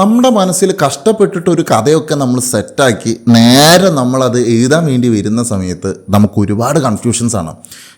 നമ്മുടെ മനസ്സിൽ കഷ്ടപ്പെട്ടിട്ട് ഒരു കഥയൊക്കെ നമ്മൾ സെറ്റാക്കി നേരെ നമ്മളത് എഴുതാൻ വേണ്ടി വരുന്ന സമയത്ത് നമുക്ക് ഒരുപാട് കൺഫ്യൂഷൻസ് ആണ്.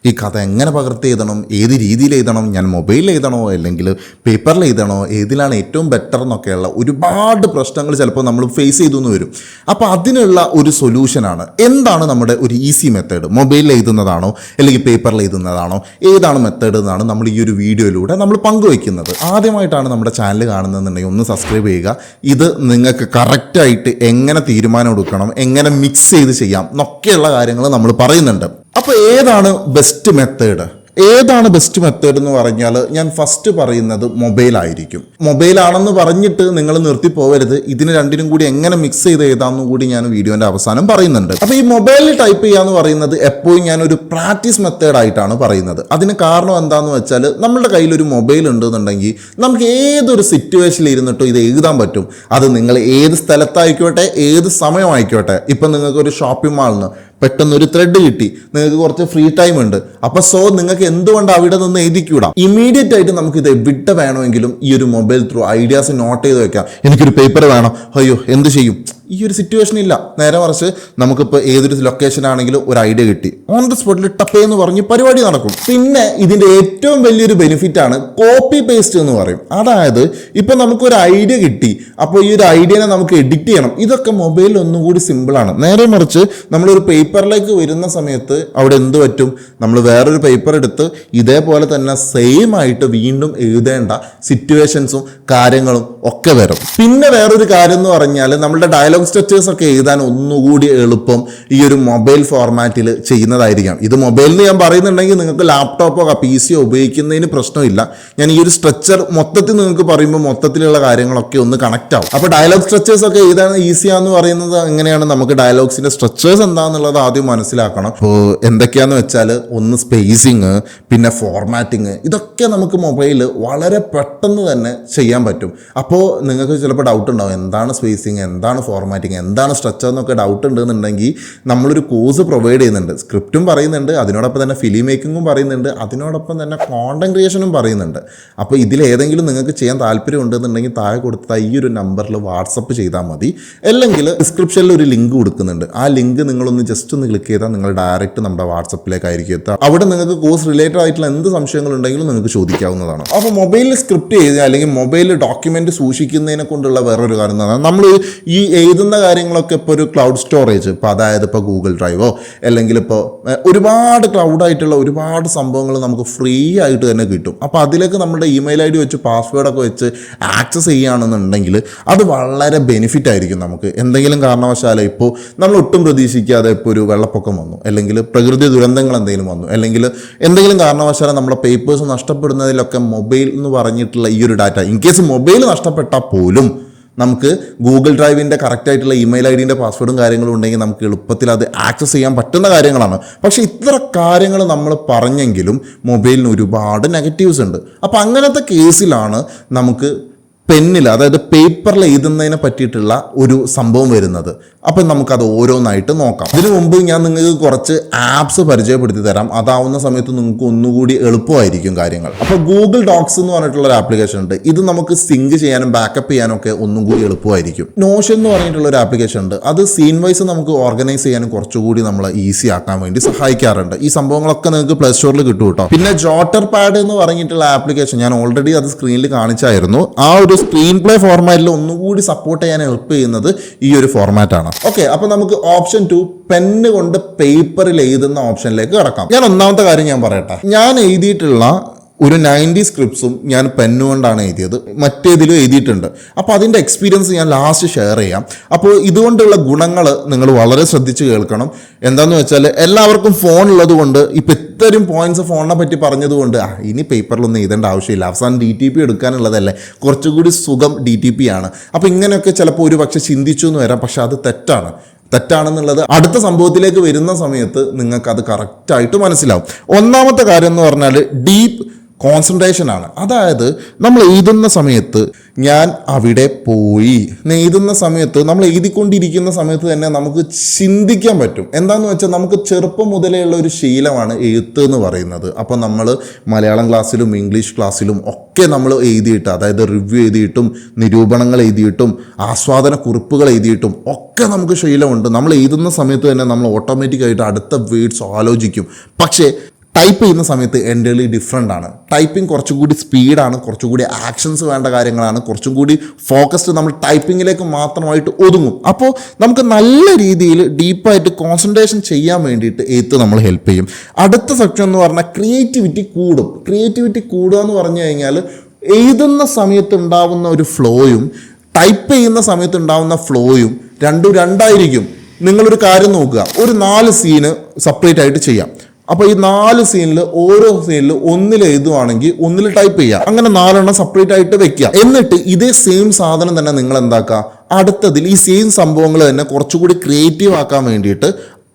ഈ കഥ എങ്ങനെ പകർത്തി എഴുതണം, ഏത് രീതിയിൽ എഴുതണം, ഞാൻ മൊബൈലിൽ എഴുതണോ അല്ലെങ്കിൽ പേപ്പറിൽ എഴുതണോ, ഏതിലാണ് ഏറ്റവും ബെറ്റർ എന്നൊക്കെയുള്ള ഒരുപാട് പ്രശ്നങ്ങൾ ചിലപ്പോൾ നമ്മൾ ഫേസ് ചെയ്തു വരും. അപ്പോൾ അതിനുള്ള ഒരു സൊല്യൂഷനാണ് എന്താണ് നമ്മുടെ ഒരു ഈസി മെത്തേഡ്. മൊബൈലിൽ എഴുതുന്നതാണോ അല്ലെങ്കിൽ പേപ്പറിൽ എഴുതുന്നതാണോ, ഏതാണ് മെത്തേഡ് എന്നാണ് നമ്മൾ ഈ ഒരു വീഡിയോയിലൂടെ നമ്മൾ പങ്കുവയ്ക്കുന്നത്. ആദ്യമായിട്ടാണ് നമ്മുടെ ചാനൽ കാണുന്നതെന്നുണ്ടെങ്കിൽ ഒന്ന് സബ്സ്ക്രൈബ് ചെയ്യുക. ഇത് നിങ്ങൾക്ക് കറക്റ്റായിട്ട് എങ്ങനെ തീരുമാനം എടുക്കണം, എങ്ങനെ മിക്സ് ചെയ്ത് ചെയ്യാം എന്നൊക്കെയുള്ള കാര്യങ്ങൾ നമ്മൾ പറയുന്നുണ്ട്. അപ്പോൾ ഏതാണ് ബെസ്റ്റ് മെത്തേഡ് എന്ന് പറഞ്ഞാൽ ഞാൻ ഫസ്റ്റ് പറയുന്നത് മൊബൈലായിരിക്കും. മൊബൈലാണെന്ന് പറഞ്ഞിട്ട് നിങ്ങൾ നിർത്തി പോകരുത്. ഇതിന് രണ്ടിനും കൂടി എങ്ങനെ മിക്സ് ചെയ്ത് എഴുതാമെന്നും കൂടി ഞാൻ വീഡിയോൻ്റെ അവസാനം പറയുന്നുണ്ട്. അപ്പോൾ ഈ മൊബൈലിൽ ടൈപ്പ് ചെയ്യാന്ന് പറയുന്നത് എപ്പോഴും ഞാൻ ഒരു പ്രാക്ടീസ് മെത്തേഡ് ആയിട്ടാണ് പറയുന്നത്. അതിന് കാരണം എന്താണെന്ന് വെച്ചാൽ നമ്മുടെ കയ്യിലൊരു മൊബൈൽ ഉണ്ടെന്നുണ്ടെങ്കിൽ നമുക്ക് ഏതൊരു സിറ്റുവേഷനിൽ ഇരുന്നിട്ടും ഇത് എഴുതാൻ പറ്റും. അത് നിങ്ങൾ ഏത് സ്ഥലത്തായിക്കോട്ടെ, ഏത് സമയമായിക്കോട്ടെ. ഇപ്പം നിങ്ങൾക്കൊരു ഷോപ്പിംഗ് മാളിൽ പെട്ടെന്നൊരു ത്രെഡ് കിട്ടി, നിങ്ങൾക്ക് കുറച്ച് ഫ്രീ ടൈം ഉണ്ട്, അപ്പോൾ നിങ്ങൾക്ക് എന്തുകൊണ്ട് അവിടെ നിന്ന് എഴുതിക്കൂടാ. ഇമ്മീഡിയറ്റ് ആയിട്ട് നമുക്ക് ഇത് എവിടെ വേണമെങ്കിലും ഈ ഒരു മൊബൈൽ ത്രൂ ഐഡിയാസ് നോട്ട് ചെയ്ത് വെക്കാം. എനിക്കൊരു പേപ്പർ വേണം, അയ്യോ എന്ത് ചെയ്യും, ഈ ഒരു സിറ്റുവേഷൻ ഇല്ല. നേരെ മറിച്ച് നമുക്കിപ്പോൾ ഏതൊരു ലൊക്കേഷൻ ആണെങ്കിലും ഒരു ഐഡിയ കിട്ടി, ഓൺ ദ സ്പോട്ടിൽ ടപ്പേ എന്ന് പറഞ്ഞ് പരിപാടി നടക്കും. പിന്നെ ഇതിൻ്റെ ഏറ്റവും വലിയൊരു ബെനിഫിറ്റ് ആണ് കോപ്പി പേസ്റ്റ് എന്ന് പറയും. അതായത് ഇപ്പം നമുക്കൊരു ഐഡിയ കിട്ടി, അപ്പോൾ ഈ ഒരു ഐഡിയനെ നമുക്ക് എഡിറ്റ് ചെയ്യണം. ഇതൊക്കെ മൊബൈലിൽ ഒന്നും കൂടി സിമ്പിളാണ്. നേരെ മറിച്ച് നമ്മളൊരു പേപ്പറിലേക്ക് വരുന്ന സമയത്ത് അവിടെ എന്ത് പറ്റും, നമ്മൾ വേറൊരു പേപ്പർ എടുത്ത് ഇതേപോലെ തന്നെ സെയിം ആയിട്ട് വീണ്ടും എഴുതേണ്ട സിറ്റുവേഷൻസും കാര്യങ്ങളും ഒക്കെ വരും. പിന്നെ വേറൊരു കാര്യം എന്ന് പറഞ്ഞാൽ നമ്മളുടെ ഡയലോഗ് സ്ട്രക്ചേഴ്സ് ഒക്കെ എഴുതാൻ ഒന്നുകൂടി എളുപ്പം ഈ ഒരു മൊബൈൽ ഫോർമാറ്റിൽ ചെയ്യുന്നതായിരിക്കാം. ഇത് മൊബൈലിൽ ഞാൻ പറയുന്നുണ്ടെങ്കിൽ നിങ്ങൾക്ക് ലാപ്ടോപ്പോ PC ഉപയോഗിക്കുന്നതിന് പ്രശ്നമില്ല. ഞാൻ ഈ ഒരു സ്ട്രക്ചർ മൊത്തത്തിൽ നിങ്ങൾക്ക് പറയുമ്പോൾ മൊത്തത്തിലുള്ള കാര്യങ്ങളൊക്കെ ഒന്ന് കണക്റ്റ് ആവും. അപ്പോൾ ഡയലോഗ് സ്ട്രക്ചേഴ്സ് ഒക്കെ എഴുതാൻ ഈസിയാന്ന് പറയുന്നത് എങ്ങനെയാണ്, നമുക്ക് ഡയലോഗ്സിന്റെ സ്ട്രക്ചേഴ്സ് എന്താണെന്നുള്ളത് ആദ്യം മനസ്സിലാക്കണം. അപ്പോൾ എന്തൊക്കെയാന്ന് വെച്ചാൽ ഒന്ന് സ്പേസിങ്, പിന്നെ ഫോർമാറ്റിങ്, ഇതൊക്കെ നമുക്ക് മൊബൈൽ വളരെ പെട്ടെന്ന് തന്നെ ചെയ്യാൻ പറ്റും. അപ്പോൾ നിങ്ങൾക്ക് ചിലപ്പോൾ ഡൗട്ട് ഉണ്ടാവും, എന്താണ് സ്പേസിങ്, എന്താണ് ഫോർമാറ്റിങ്, എന്താണ് സ്ട്രക്ചർ എന്നൊക്കെ ഡൗട്ട് ഉണ്ടെന്നുണ്ടെങ്കിൽ നമ്മളൊരു കോഴ്സ് പ്രൊവൈഡ് ചെയ്യുന്നുണ്ട്. സ്ക്രിപ്റ്റും പറയുന്നുണ്ട്, അതിനോടൊപ്പം തന്നെ ഫിലിം മേക്കിങ്ങും പറയുന്നുണ്ട്, അതിനോടൊപ്പം തന്നെ കോണ്ടന്റ് ക്രിയേഷനും പറയുന്നുണ്ട്. അപ്പോൾ ഇതിലേതെങ്കിലും നിങ്ങൾക്ക് ചെയ്യാൻ താല്പര്യം ഉണ്ടെന്നുണ്ടെങ്കിൽ താഴെ കൊടുത്ത ഈ ഒരു നമ്പറിൽ വാട്സപ്പ് ചെയ്താൽ മതി. അല്ലെങ്കിൽ ഡിസ്ക്രിപ്ഷനിൽ ഒരു ലിങ്ക് കൊടുക്കുന്നുണ്ട്. ആ ലിങ്ക് നിങ്ങളൊന്ന് ജസ്റ്റ് ഒന്ന് ക്ലിക്ക് ചെയ്താൽ നിങ്ങൾ ഡയറക്റ്റ് നമ്മുടെ വാട്സപ്പിലേക്കായിരിക്കും എത്തുക. അവിടെ നിങ്ങൾക്ക് കോഴ്സ് റിലേറ്റഡ് ആയിട്ടുള്ള എന്ത് സംശയങ്ങളുണ്ടെങ്കിലും നിങ്ങൾക്ക് ചോദിക്കാവുന്നതാണ്. അപ്പോൾ മൊബൈലിൽ സ്ക്രിപ്റ്റ് ചെയ്ത് അല്ലെങ്കിൽ മൊബൈലിൽ ഡോക്യുമെന്റ് സൂക്ഷിക്കുന്നതിനെ കൊണ്ടുള്ള വേറൊരു കാര്യം എന്ന് പറഞ്ഞാൽ നമ്മൾ ഈ എഴുതുന്ന കാര്യങ്ങളൊക്കെ ഇപ്പോൾ ഒരു ക്ലൗഡ് സ്റ്റോറേജ്, ഇപ്പോൾ അതായത് ഇപ്പോൾ ഗൂഗിൾ ഡ്രൈവോ അല്ലെങ്കിൽ ഇപ്പോൾ ഒരുപാട് ക്ലൗഡായിട്ടുള്ള ഒരുപാട് സംഭവങ്ങൾ നമുക്ക് ഫ്രീ ആയിട്ട് തന്നെ കിട്ടും. അപ്പോൾ അതിലേക്ക് നമ്മുടെ ഇമെയിൽ ID വെച്ച് പാസ്വേഡൊക്കെ വെച്ച് ആക്സസ് ചെയ്യുകയാണെന്നുണ്ടെങ്കിൽ അത് വളരെ ബെനിഫിറ്റ് ആയിരിക്കും നമുക്ക്. എന്തെങ്കിലും കാരണവശാൽ ഇപ്പോൾ നമ്മൾ ഒട്ടും പ്രതീക്ഷിക്കാതെ ഇപ്പോൾ ഒരു വെള്ളപ്പൊക്കം വന്നു, അല്ലെങ്കിൽ പ്രകൃതി ദുരന്തങ്ങൾ എന്തെങ്കിലും വന്നു, അല്ലെങ്കിൽ എന്തെങ്കിലും കാരണവശാൽ നമ്മുടെ പേപ്പേഴ്സ് നഷ്ടപ്പെടുന്നതിലൊക്കെ മൊബൈൽ എന്ന് പറഞ്ഞിട്ടുള്ള ഈ ഒരു ഡാറ്റ, ഇൻ കേസ് മൊബൈൽ നഷ്ടപ്പെട്ടാൽ പോലും നമുക്ക് ഗൂഗിൾ ഡ്രൈവിൻ്റെ കറക്റ്റായിട്ടുള്ള ഇമെയിൽ IDൻ്റെ പാസ്വേഡും കാര്യങ്ങളും ഉണ്ടെങ്കിൽ നമുക്ക് എളുപ്പത്തിൽ അത് ആക്സസ് ചെയ്യാൻ പറ്റുന്ന കാര്യങ്ങളാണ്. പക്ഷേ ഇത്ര കാര്യങ്ങൾ നമ്മൾ പറഞ്ഞെങ്കിലും മൊബൈലിന് ഒരുപാട് നെഗറ്റീവ്സ് ഉണ്ട്. അപ്പോൾ അങ്ങനത്തെ കേസിലാണ് നമുക്ക് പെന്നിൽ, അതായത് പേപ്പറിൽ എഴുതുന്നതിനെ പറ്റിയിട്ടുള്ള ഒരു സംഭവം വരുന്നത്. അപ്പം നമുക്കത് ഓരോന്നായിട്ട് നോക്കാം. ഇതിനു മുമ്പ് ഞാൻ നിങ്ങൾക്ക് കുറച്ച് ആപ്സ് പരിചയപ്പെടുത്തി തരാം. അതാവുന്ന സമയത്ത് നിങ്ങൾക്ക് ഒന്നുകൂടി എളുപ്പമായിരിക്കും കാര്യങ്ങൾ. അപ്പോൾ ഗൂഗിൾ ഡോക്സ് എന്ന് പറഞ്ഞിട്ടുള്ള ഒരു ആപ്ലിക്കേഷൻ ഉണ്ട്. ഇത് നമുക്ക് സിങ്ക് ചെയ്യാനും ബാക്കപ്പ് ചെയ്യാനും ഒക്കെ ഒന്നും കൂടി എളുപ്പമായിരിക്കും. നോഷൻ എന്ന് പറഞ്ഞിട്ടുള്ള ഒരു ആപ്ലിക്കേഷൻ ഉണ്ട്. അത് സീൻ വൈസ് നമുക്ക് ഓർഗനൈസ് ചെയ്യാനും കുറച്ചുകൂടി നമ്മളെ ഈസി ആക്കാൻ വേണ്ടി സഹായിക്കാറുണ്ട്. ഈ സംഭവങ്ങളൊക്കെ നിങ്ങൾക്ക് പ്ലേ സ്റ്റോറിൽ കിട്ടും കേട്ടോ. പിന്നെ ജോട്ടർ പാഡ് എന്ന് പറഞ്ഞിട്ടുള്ള ആപ്ലിക്കേഷൻ ഞാൻ ഓൾറെഡി അത് സ്ക്രീനിൽ കാണിച്ചായിരുന്നു. ആ ഒരു സ്ക്രീൻ പ്ലേ ഫോർമാറ്റിൽ ഒന്നുകൂടി സപ്പോർട്ട് ചെയ്യാൻ ഹെൽപ്പ് ചെയ്യുന്നത് ഈ ഒരു ഫോർമാറ്റാണ്. ഓക്കെ, അപ്പോൾ നമുക്ക് ഓപ്ഷൻ 2 പെന്ന് കൊണ്ട് പേപ്പറിൽ എഴുതുന്ന ഓപ്ഷനിലേക്ക് കിടക്കാം. ഞാൻ ഒന്നാമത്തെ കാര്യം ഞാൻ പറയട്ടെ, ഞാൻ എഴുതിയിട്ടുള്ള ഒരു 90 സ്ക്രിപ്റ്റ്സും ഞാൻ പെന്നുകൊണ്ടാണ് എഴുതിയത്, മറ്റേതിലും എഴുതിയിട്ടുണ്ട്. അപ്പോൾ അതിൻ്റെ എക്സ്പീരിയൻസ് ഞാൻ ലാസ്റ്റ് ഷെയർ ചെയ്യാം. അപ്പോൾ ഇതുകൊണ്ടുള്ള ഗുണങ്ങൾ നിങ്ങൾ വളരെ ശ്രദ്ധിച്ച് കേൾക്കണം. എന്താണെന്ന് വെച്ചാൽ എല്ലാവർക്കും ഫോൺ ഉള്ളത് കൊണ്ട് ഇപ്പോൾ ഇത്രയും പോയിന്റ്സ് ഫോണിനെ പറ്റി പറഞ്ഞതുകൊണ്ട് ഇനി പേപ്പറിലൊന്നും എഴുതേണ്ട ആവശ്യമില്ല, അവസാനം DTP എടുക്കാനുള്ളതല്ലേ, കുറച്ചുകൂടി സുഖം DTP ആണ്. അപ്പോൾ ഇങ്ങനെയൊക്കെ ചിലപ്പോൾ ഒരു പക്ഷേ ചിന്തിച്ചു എന്ന് വരാം. പക്ഷെ അത് തെറ്റാണെന്നുള്ളത് അടുത്ത സംഭവത്തിലേക്ക് വരുന്ന സമയത്ത് നിങ്ങൾക്ക് അത് കറക്റ്റായിട്ട് മനസ്സിലാവും. ഒന്നാമത്തെ കാര്യം എന്ന് പറഞ്ഞാൽ ഡീപ്പ് കോൺസെൻട്രേഷനാണ്. അതായത് നമ്മൾ എഴുതുന്ന സമയത്ത് ഞാൻ അവിടെ പോയി എഴുതുന്ന സമയത്ത് നമ്മൾ എഴുതിക്കൊണ്ടിരിക്കുന്ന സമയത്ത് തന്നെ നമുക്ക് ചിന്തിക്കാൻ പറ്റും. എന്താണെന്ന് വെച്ചാൽ നമുക്ക് ചെറുപ്പം മുതലേ ഉള്ള ഒരു ശീലമാണ് എഴുത്ത് എന്ന് പറയുന്നത്. അപ്പോൾ നമ്മൾ മലയാളം ക്ലാസ്സിലും ഇംഗ്ലീഷ് ക്ലാസ്സിലും ഒക്കെ നമ്മൾ എഴുതിയിട്ട്, അതായത് റിവ്യൂ എഴുതിയിട്ടും നിരൂപണങ്ങൾ എഴുതിയിട്ടും ആസ്വാദന കുറിപ്പുകൾ എഴുതിയിട്ടും ഒക്കെ നമുക്ക് ശീലമുണ്ട്. നമ്മൾ എഴുതുന്ന സമയത്ത് തന്നെ നമ്മൾ ഓട്ടോമാറ്റിക്കായിട്ട് അടുത്ത വേർഡ്സ് ആലോചിക്കും. പക്ഷേ ടൈപ്പ് ചെയ്യുന്ന സമയത്ത് എൻ്റർലി ഡിഫറെൻ്റ് ആണ്. ടൈപ്പിംഗ് കുറച്ചുകൂടി സ്പീഡാണ്, കുറച്ചുകൂടി ആക്ഷൻസ് വേണ്ട കാര്യങ്ങളാണ്, കുറച്ചും കൂടി ഫോക്കസ്ഡ് നമ്മൾ ടൈപ്പിങ്ങിലേക്ക് മാത്രമായിട്ട് ഒതുങ്ങും. അപ്പോൾ നമുക്ക് നല്ല രീതിയിൽ ഡീപ്പായിട്ട് കോൺസെൻട്രേഷൻ ചെയ്യാൻ വേണ്ടിയിട്ട് എഴുത്ത് നമ്മൾ ഹെൽപ്പ് ചെയ്യും. അടുത്ത സെക്ഷൻ എന്ന് പറഞ്ഞാൽ ക്രിയേറ്റിവിറ്റി കൂടും. ക്രിയേറ്റിവിറ്റി കൂടുക എന്ന് പറഞ്ഞു കഴിഞ്ഞാൽ എഴുതുന്ന സമയത്ത് ഉണ്ടാവുന്ന ഒരു ഫ്ലോയും ടൈപ്പ് ചെയ്യുന്ന സമയത്ത് ഉണ്ടാവുന്ന ഫ്ലോയും രണ്ടായിരിക്കും. നിങ്ങളൊരു കാര്യം നോക്കുക, ഒരു 4 സീന് സെപ്പറേറ്റ് ആയിട്ട് ചെയ്യാം. അപ്പോൾ ഈ 4 സീനിൽ ഓരോ സീനിൽ ഒന്നിൽ എഴുതുവാണെങ്കിൽ ഒന്നിൽ ടൈപ്പ് ചെയ്യുക. അങ്ങനെ 4 സെപ്പറേറ്റ് ആയിട്ട് വെക്കുക. എന്നിട്ട് ഇതേ സെയിം സാധനം തന്നെ നിങ്ങൾ എന്താക്കുക, അടുത്തതിൽ ഈ സെയിം സംഭവങ്ങൾ തന്നെ കുറച്ചുകൂടി ക്രിയേറ്റീവ് ആക്കാൻ വേണ്ടിയിട്ട്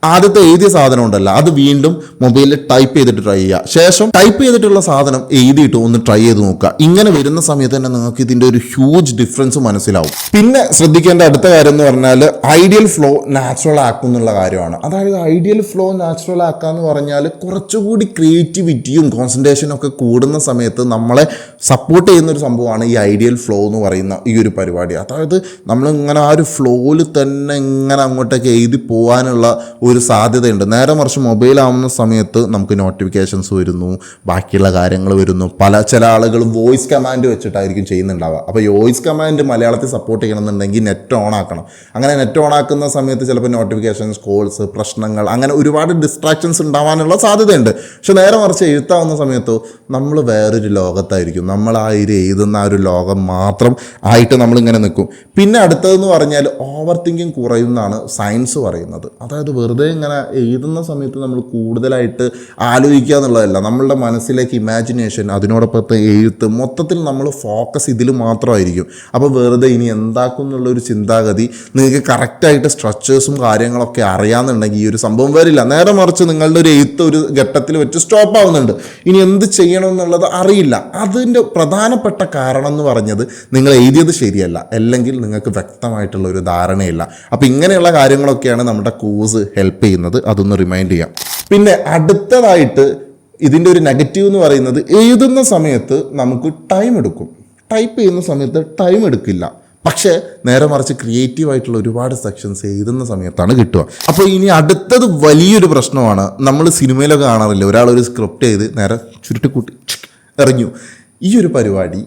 ആദ്യത്തെ എഴുതിയ സാധനം ഉണ്ടല്ലോ അത് വീണ്ടും മൊബൈലിൽ ടൈപ്പ് ചെയ്തിട്ട് ട്രൈ ചെയ്യുക. ശേഷം ടൈപ്പ് ചെയ്തിട്ടുള്ള സാധനം എഴുതിയിട്ട് ഒന്ന് ട്രൈ ചെയ്ത് നോക്കുക. ഇങ്ങനെ വരുന്ന സമയത്ത് തന്നെ നിങ്ങൾക്ക് ഇതിൻ്റെ ഒരു ഹ്യൂജ് ഡിഫറൻസ് മനസ്സിലാവും. പിന്നെ ശ്രദ്ധിക്കേണ്ട അടുത്ത കാര്യം എന്ന് പറഞ്ഞാൽ ഐഡിയൽ ഫ്ലോ നാച്ചുറൽ ആക്കും എന്നുള്ള കാര്യമാണ്. അതായത് ഐഡിയൽ ഫ്ലോ നാച്ചുറൽ ആക്കുക എന്ന് പറഞ്ഞാൽ കുറച്ചുകൂടി ക്രിയേറ്റിവിറ്റിയും കോൺസെൻട്രേഷനും ഒക്കെ കൂടുന്ന സമയത്ത് നമ്മളെ സപ്പോർട്ട് ചെയ്യുന്ന ഒരു സംഭവമാണ് ഈ ഐഡിയൽ ഫ്ലോ എന്ന് പറയുന്ന ഈ ഒരു പരിപാടി. അതായത് നമ്മളിങ്ങനെ ആ ഒരു ഫ്ലോയിൽ തന്നെ ഇങ്ങനെ അങ്ങോട്ടേക്ക് എഴുതി പോകാനുള്ള ഒരു സാധ്യതയുണ്ട്. നേരെ മറിച്ച് മൊബൈലാവുന്ന സമയത്ത് നമുക്ക് നോട്ടിഫിക്കേഷൻസ് വരുന്നു, ബാക്കിയുള്ള കാര്യങ്ങൾ വരുന്നു. ചില ആളുകൾ വോയിസ് കമാൻഡ് വെച്ചിട്ടായിരിക്കും ചെയ്യുന്നുണ്ടാവുക. അപ്പോൾ വോയിസ് കമാൻഡ് മലയാളത്തിൽ സപ്പോർട്ട് ചെയ്യണമെന്നുണ്ടെങ്കിൽ നെറ്റ് ഓൺ ആക്കണം. അങ്ങനെ നെറ്റ് ഓൺ ആക്കുന്ന സമയത്ത് ചിലപ്പോൾ നോട്ടിഫിക്കേഷൻസ്, കോൾസ്, പ്രശ്നങ്ങൾ, അങ്ങനെ ഒരുപാട് ഡിസ്ട്രാക്ഷൻസ് ഉണ്ടാവാനുള്ള സാധ്യതയുണ്ട്. പക്ഷെ നേരെ മറിച്ച് എഴുത്താവുന്ന സമയത്തോ നമ്മൾ വേറൊരു ലോകത്തായിരിക്കും. നമ്മൾ ആ എഴുതുന്ന ആ ഒരു ലോകം മാത്രം ആയിട്ട് നമ്മളിങ്ങനെ നിൽക്കും. പിന്നെ അടുത്തതെന്ന് പറഞ്ഞാൽ ഓവർ തിങ്കിങ് കുറയുമെന്നാണ് സയൻസ് പറയുന്നത്. അതായത് വെറുതെ ഇങ്ങനെ എഴുതുന്ന സമയത്ത് നമ്മൾ കൂടുതലായിട്ട് ആലോചിക്കുക എന്നുള്ളതല്ല, നമ്മളുടെ മനസ്സിലേക്ക് ഇമാജിനേഷൻ, അതിനോടൊപ്പത്തെ എഴുത്ത്, മൊത്തത്തിൽ നമ്മൾ ഫോക്കസ് ഇതിൽ മാത്രമായിരിക്കും. അപ്പോൾ വെറുതെ ഇനി എന്താക്കും എന്നുള്ളൊരു ചിന്താഗതി നിങ്ങൾക്ക് കറക്റ്റായിട്ട് സ്ട്രക്ചേഴ്സും കാര്യങ്ങളൊക്കെ അറിയാമെന്നുണ്ടെങ്കിൽ ഈ ഒരു സംഭവം വരില്ല. നേരെ മറിച്ച് നിങ്ങളുടെ ഒരു എഴുത്ത് ഒരു ഘട്ടത്തിൽ വെച്ച് സ്റ്റോപ്പ് ആവുന്നുണ്ട്, ഇനി എന്ത് ചെയ്യണം എന്നുള്ളത് അറിയില്ല. അതിൻ്റെ പ്രധാനപ്പെട്ട കാരണം എന്ന് പറഞ്ഞത് നിങ്ങൾ എഴുതിയത് ശരിയല്ല, അല്ലെങ്കിൽ നിങ്ങൾക്ക് വ്യക്തമായിട്ടുള്ള ഒരു ധാരണയില്ല. അപ്പോൾ ഇങ്ങനെയുള്ള കാര്യങ്ങളൊക്കെയാണ് നമ്മുടെ കോഴ്സ് ഹെൽപ്പ് ചെയ്യുന്നത്. അതൊന്ന് റിമൈൻഡ് ചെയ്യാം. പിന്നെ അടുത്തതായിട്ട് ഇതിൻ്റെ ഒരു നെഗറ്റീവ് എന്ന് പറയുന്നത് എഴുതുന്ന സമയത്ത് നമുക്ക് ടൈം എടുക്കും, ടൈപ്പ് ചെയ്യുന്ന സമയത്ത് ടൈം എടുക്കില്ല. പക്ഷേ നേരെ മറിച്ച് ക്രിയേറ്റീവായിട്ടുള്ള ഒരുപാട് സെക്ഷൻസ് എഴുതുന്ന സമയത്താണ് കിട്ടുക. അപ്പോൾ ഇനി അടുത്തത് വലിയൊരു പ്രശ്നമാണ്. നമ്മൾ സിനിമയിലൊക്കെ കാണാറില്ല, ഒരാളൊരു സ്ക്രിപ്റ്റ് ചെയ്ത് നേരെ ചുരുട്ടിക്കൂട്ടി എറിഞ്ഞു. ഈ ഒരു പരിപാടി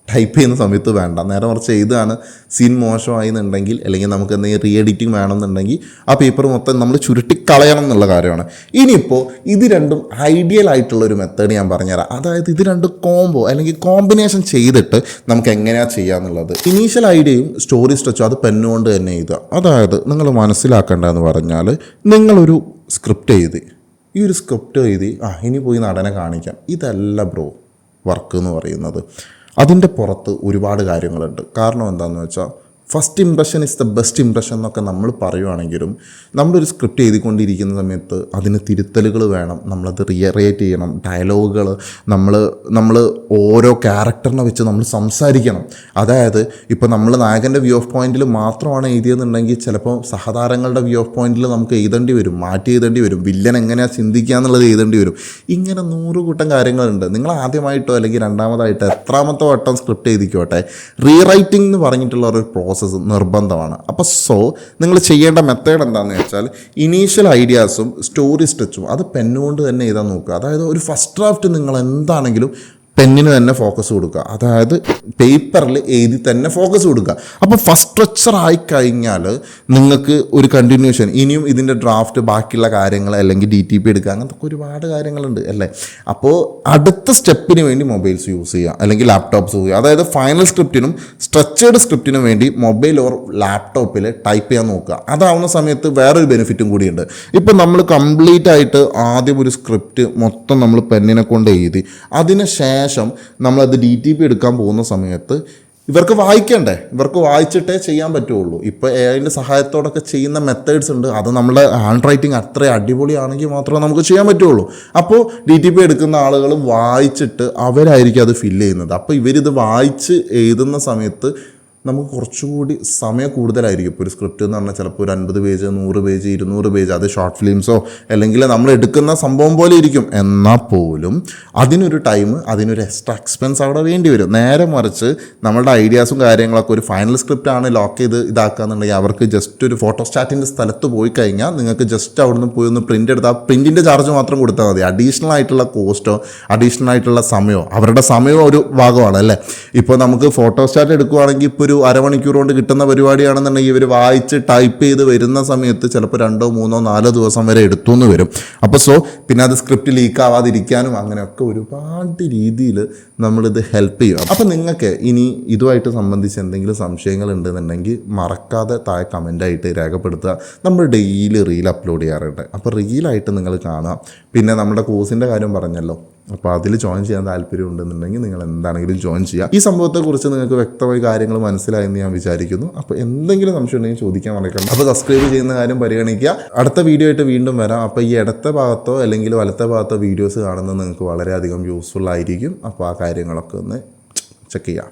ടൈപ്പ് ചെയ്യുന്ന സമയത്ത് വേണ്ട. നേരെ മറിച്ച് എഴുതാണ് സീൻ മോശമായി എന്നുണ്ടെങ്കിൽ, അല്ലെങ്കിൽ നമുക്ക് എന്തെങ്കിലും റീ എഡിറ്റിംഗ് വേണമെന്നുണ്ടെങ്കിൽ ആ പേപ്പർ മൊത്തം നമ്മൾ ചുരുട്ടിക്കളയണം എന്നുള്ള കാര്യമാണ്. ഇനിയിപ്പോൾ ഇത് രണ്ടും ഐഡിയൽ ആയിട്ടുള്ളൊരു മെത്തേഡ് ഞാൻ പറഞ്ഞുതരാം. അതായത് ഇത് രണ്ടും കോംബോ അല്ലെങ്കിൽ കോമ്പിനേഷൻ ചെയ്തിട്ട് നമുക്ക് എങ്ങനെയാണ് ചെയ്യാന്നുള്ളത്. ഇനീഷ്യൽ ഐഡിയയും സ്റ്റോറി സ്ട്രെച്ചും അത് പെന്നുകൊണ്ട് തന്നെ എഴുതുക. അതായത് നിങ്ങൾ മനസ്സിലാക്കേണ്ടതെന്ന് പറഞ്ഞാൽ, നിങ്ങളൊരു സ്ക്രിപ്റ്റ് എഴുതി, ഈ ഒരു സ്ക്രിപ്റ്റ് എഴുതി ഇനി പോയി നടനെ കാണിക്കാം, ഇതല്ല ബ്രോ വർക്ക് എന്ന് പറയുന്നത്. അതിൻ്റെ പുറത്ത് ഒരുപാട് കാര്യങ്ങളുണ്ട്. കാരണം എന്താണെന്ന് വെച്ചാൽ, first impression is the best impression എന്നൊക്കെ നമ്മൾ പറയുവാണെങ്കിലും, നമ്മളൊരു സ്ക്രിപ്റ്റ് എഴുതിക്കൊണ്ടിരിക്കുന്ന സമയത്ത് അതിന് തിരുത്തലുകൾ വേണം, നമ്മളത് റിയറേറ്റ് ചെയ്യണം. ഡയലോഗുകൾ നമ്മൾ ഓരോ ക്യാരക്ടറിനെ വെച്ച് നമ്മൾ സംസാരിക്കണം. അതായത് ഇപ്പോൾ നമ്മൾ നായകൻ്റെ വ്യൂ ഓഫ് പോയിന്റിൽ മാത്രമാണ് എഴുതിയെന്നുണ്ടെങ്കിൽ ചിലപ്പോൾ സഹതാരങ്ങളുടെ വ്യൂ ഓഫ് പോയിന്റിൽ നമുക്ക് എഴുതേണ്ടി വരും, മാറ്റി എഴുതേണ്ടി വരും. വില്ലൻ എങ്ങനെയാണ് ചിന്തിക്കുക എന്നുള്ളത് എഴുതേണ്ടി വരും. ഇങ്ങനെ 100 കൂട്ടം കാര്യങ്ങളുണ്ട്. നിങ്ങൾ ആദ്യമായിട്ടോ അല്ലെങ്കിൽ രണ്ടാമതായിട്ടോ എത്രാമത്തെ വട്ടം സ്ക്രിപ്റ്റ് എഴുതിക്കോട്ടെ, റീറൈറ്റിംഗ് എന്ന് പറഞ്ഞിട്ടുള്ള ഒരു പ്രോസസ്സ് നിർബന്ധമാണ്. അപ്പോൾ നിങ്ങൾ ചെയ്യേണ്ട മെത്തേഡ് എന്താണെന്ന് വെച്ചാൽ, ഇനീഷ്യൽ ഐഡിയാസും സ്റ്റോറി സ്ട്രെച്ചും അത് പെന്നുകൊണ്ട് തന്നെ എഴുതാൻ നോക്കുക. അതായത് ഒരു ഫസ്റ്റ് ഡ്രാഫ്റ്റ് നിങ്ങൾ എന്താണെങ്കിലും പെന്നിന് തന്നെ ഫോക്കസ് കൊടുക്കുക. അതായത് പേപ്പറിൽ എഴുതി തന്നെ ഫോക്കസ് കൊടുക്കുക. അപ്പോൾ ഫസ്റ്റ് സ്ട്രക്ചർ ആയിക്കഴിഞ്ഞാൽ നിങ്ങൾക്ക് ഒരു കണ്ടിന്യൂഷൻ, ഇനിയും ഇതിൻ്റെ ഡ്രാഫ്റ്റ്, ബാക്കിയുള്ള കാര്യങ്ങൾ, അല്ലെങ്കിൽ DTP എടുക്കുക, അങ്ങനത്തെ ഒരുപാട് കാര്യങ്ങളുണ്ട് അല്ലേ. അപ്പോൾ അടുത്ത സ്റ്റെപ്പിന് വേണ്ടി മൊബൈൽസ് യൂസ് ചെയ്യുക, അല്ലെങ്കിൽ ലാപ്ടോപ്സ് യൂസ് ചെയ്യുക. അതായത് ഫൈനൽ സ്ക്രിപ്റ്റിനും സ്ട്രക്ചേർഡ് സ്ക്രിപ്റ്റിനും വേണ്ടി മൊബൈൽ ഓർ ലാപ്ടോപ്പിൽ ടൈപ്പ് ചെയ്യാൻ നോക്കുക. അതാവുന്ന സമയത്ത് വേറൊരു ബെനിഫിറ്റും കൂടിയുണ്ട്. ഇപ്പോൾ നമ്മൾ കംപ്ലീറ്റ് ആയിട്ട് ആദ്യം ഒരു സ്ക്രിപ്റ്റ് മൊത്തം നമ്മൾ പെന്നിനെ കൊണ്ട് എഴുതി, അതിന് ശേഷം നമ്മളത് DTP എടുക്കാൻ പോകുന്ന സമയത്ത് ഇവർക്ക് വായിക്കണ്ടേ, ഇവർക്ക് വായിച്ചിട്ടേ ചെയ്യാൻ പറ്റുള്ളൂ. ഇപ്പോൾ AI-ൻ്റെ സഹായത്തോടൊക്കെ ചെയ്യുന്ന മെത്തേഡ്സ് ഉണ്ട്. അത് നമ്മുടെ ഹാൻഡ് റൈറ്റിംഗ് അത്ര അടിപൊളിയാണെങ്കിൽ മാത്രമേ നമുക്ക് ചെയ്യാൻ പറ്റുള്ളൂ. അപ്പോൾ DTP എടുക്കുന്ന ആളുകൾ വായിച്ചിട്ട് അവരായിരിക്കും അത് ഫില്ല് ചെയ്യുന്നത്. അപ്പോൾ ഇവരിത് വായിച്ച് എഴുതുന്ന സമയത്ത് നമുക്ക് കുറച്ചുകൂടി സമയം കൂടുതലായിരിക്കും. ഇപ്പോൾ ഒരു സ്ക്രിപ്റ്റ് എന്ന് പറഞ്ഞാൽ ചിലപ്പോൾ ഒരു 50 പേജ് 100 പേജ് 200 പേജ്, അത് ഷോർട്ട് ഫിലിംസോ അല്ലെങ്കിൽ നമ്മൾ എടുക്കുന്ന സംഭവം പോലെ ഇരിക്കും. എന്നാൽ പോലും അതിനൊരു ടൈം, അതിനൊരു എക്സ്ട്രാ എക്സ്പെൻസ് അവിടെ വേണ്ടി വരും. നേരെ മറിച്ച് നമ്മളുടെ ഐഡിയാസും കാര്യങ്ങളൊക്കെ ഒരു ഫൈനൽ സ്ക്രിപ്റ്റാണ് ലോക്ക് ചെയ്ത് ഇതാക്കുകയെന്നുണ്ടെങ്കിൽ അവർക്ക് ജസ്റ്റ് ഒരു ഫോട്ടോസ്റ്റാറ്റിൻ്റെ സ്ഥലത്ത് പോയി കഴിഞ്ഞാൽ നിങ്ങൾക്ക് ജസ്റ്റ് അവിടെ നിന്ന് പോയി ഒന്ന് പ്രിൻ്റ് എടുത്താൽ ആ പ്രിൻറ്റിൻ്റെ ചാർജ് മാത്രം കൊടുത്താൽ മതി. അഡീഷണൽ ആയിട്ടുള്ള കോസ്റ്റോ അഡീഷണൽ ആയിട്ടുള്ള സമയമോ, അവരുടെ സമയമോ ഒരു ഭാഗമാണ് അല്ലേ. ഇപ്പോൾ നമുക്ക് ഫോട്ടോസ്റ്റാറ്റ് എടുക്കുകയാണെങ്കിൽ ഇപ്പോൾ ഒരു അരമണിക്കൂർ കൊണ്ട് കിട്ടുന്ന പരിപാടിയാണെന്നുണ്ടെങ്കിൽ ഇവർ വായിച്ച് ടൈപ്പ് ചെയ്ത് വരുന്ന സമയത്ത് ചിലപ്പോൾ 2, 3, 4 ദിവസം വരെ എടുത്തുനിന്ന് വരും. അപ്പോൾ പിന്നെ അത് സ്ക്രിപ്റ്റ് ലീക്ക് ആവാതിരിക്കാനും അങ്ങനെയൊക്കെ ഒരുപാട് രീതിയിൽ നമ്മളിത് ഹെൽപ്പ് ചെയ്യും. അപ്പോൾ നിങ്ങൾക്ക് ഇനി ഇതുമായിട്ട് സംബന്ധിച്ച് എന്തെങ്കിലും സംശയങ്ങൾ ഉണ്ടെന്നുണ്ടെങ്കിൽ മറക്കാതെ താഴെ കമൻ്റായിട്ട് രേഖപ്പെടുത്തുക. നമ്മൾ ഡെയിലി റീൽ അപ്ലോഡ് ചെയ്യാറുണ്ട്. അപ്പോൾ റീലായിട്ട് നിങ്ങൾ കാണാം. പിന്നെ നമ്മുടെ കോഴ്സിൻ്റെ കാര്യം പറഞ്ഞല്ലോ, അപ്പോൾ അതിൽ ജോയിൻ ചെയ്യാൻ താല്പര്യം ഉണ്ടെന്നുണ്ടെങ്കിൽ നിങ്ങൾ എന്താണെങ്കിലും ജോയിൻ ചെയ്യുക. ഈ സംഭവത്തെക്കുറിച്ച് നിങ്ങൾക്ക് വ്യക്തമായി കാര്യങ്ങൾ മനസ്സിലായെന്ന് ഞാൻ വിചാരിക്കുന്നു. അപ്പോൾ എന്തെങ്കിലും സംശയം ഉണ്ടെങ്കിൽ ചോദിക്കാൻ മറക്കണ്ട. അപ്പോൾ സബ്സ്ക്രൈബ് ചെയ്യുന്ന കാര്യം പരിഗണിക്കുക. അടുത്ത വീഡിയോ ആയിട്ട് വീണ്ടും വരാം. അപ്പോൾ ഈ ഇടത്തെ ഭാഗത്തോ അല്ലെങ്കിൽ വലത്തെ ഭാഗത്തോ വീഡിയോസ് കാണുന്നത് നിങ്ങൾക്ക് വളരെയധികം യൂസ്ഫുൾ ആയിരിക്കും. അപ്പോൾ ആ കാര്യങ്ങളൊക്കെ ഒന്ന് ചെക്ക് ചെയ്യാം.